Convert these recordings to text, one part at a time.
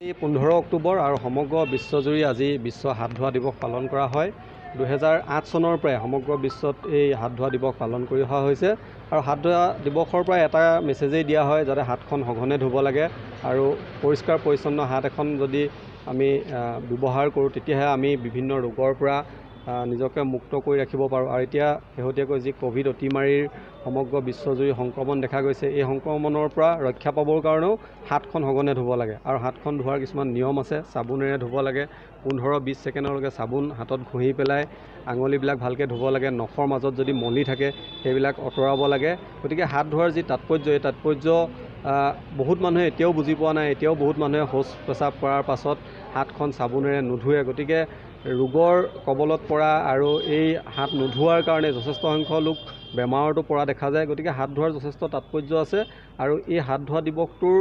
এই 15 অক্টোবৰ আৰু সমগ্ৰ বিশ্বজুৰি আজি বিশ্ব হাত ধোৱা দিৱস পালন কৰা হয়। 2008 চনৰ পৰাই সমগ্ৰ বিশ্বত এই হাত ধোৱা দিৱস পালন কৰি অহা হৈছে আৰু হাত ধোৱা দিৱসৰ পৰা এটা মেছেজেই দিয়া হয় যাতে হাতখন সঘনে ধুব লাগে আৰু পৰিষ্কাৰ পৰিচ্ছন্ন হাত এখন যদি আমি ব্যৱহাৰ কৰোঁ তেতিয়াহে আমি বিভিন্ন ৰোগৰ পৰা নিজকে মুক্ত কৰি ৰাখিব পাৰোঁ। আৰু এতিয়া শেহতীয়াকৈ যি ক'ভিড অতিমাৰীৰ সমগ্ৰ বিশ্বজুৰি সংক্ৰমণ দেখা গৈছে, এই সংক্ৰমণৰ পৰা ৰক্ষা পাবৰ কাৰণেও হাতখন সঘনে ধুব লাগে আৰু হাতখন ধোৱাৰ কিছুমান নিয়ম আছে। চাবোনেৰে ধুব লাগে, 15-20 ছেকেণ্ডলৈকে চাবোন হাতত ঘঁহি পেলাই আঙুলিবিলাক ভালকৈ ধুব লাগে। নখৰ মাজত যদি মলি থাকে সেইবিলাক আঁতৰাব লাগে। গতিকে হাত ধোৱাৰ যি তাৎপৰ্য, এই তাৎপৰ্য বহুত মানুহে এতিয়াও বুজি পোৱা নাই। এতিয়াও বহুত মানুহে শৌচ পেচাব কৰাৰ পাছত হাতখন চাবোনেৰে নুধুৱে। গতিকে ৰোগৰ কবলত পৰা আৰু এই হাত নোধোৱাৰ কাৰণে যথেষ্ট সংখ্যক লোক বেমাৰতো পৰা দেখা যায়। গতিকে হাত ধোৱাৰ যথেষ্ট তাৎপৰ্য আছে আৰু এই হাত ধোৱা দিৱসটোৰ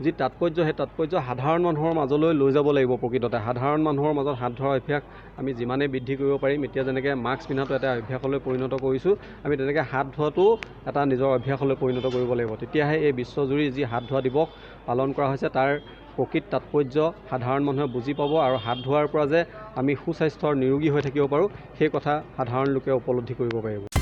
যি তাৎপৰ্য, সেই তাৎপৰ্য সাধাৰণ মানুহৰ মাজলৈ লৈ যাব লাগিব। প্ৰকৃততে সাধাৰণ মানুহৰ মাজত হাত ধোৱাৰ অভ্যাস আমি যিমানেই বৃদ্ধি কৰিব পাৰিম, এতিয়া যেনেকৈ মাস্ক পিন্ধাটো এটা অভ্যাসলৈ পৰিণত কৰিছোঁ, আমি তেনেকৈ হাত ধোৱাটো এটা নিজৰ অভ্যাসলৈ পৰিণত কৰিব লাগিব। তেতিয়াহে এই বিশ্বজুৰি যি হাত ধোৱা দিৱস পালন কৰা হৈছে তাৰ প্ৰকৃত তাৎপৰ্য সাধাৰণ মানুহে বুজি পাব আৰু হাত ধোৱাৰ পৰা যে আমি সুস্বাস্থ্যৰ নিৰোগী হৈ থাকিব পাৰোঁ সেই কথা সাধাৰণ লোকে উপলব্ধি কৰিব পাৰিব।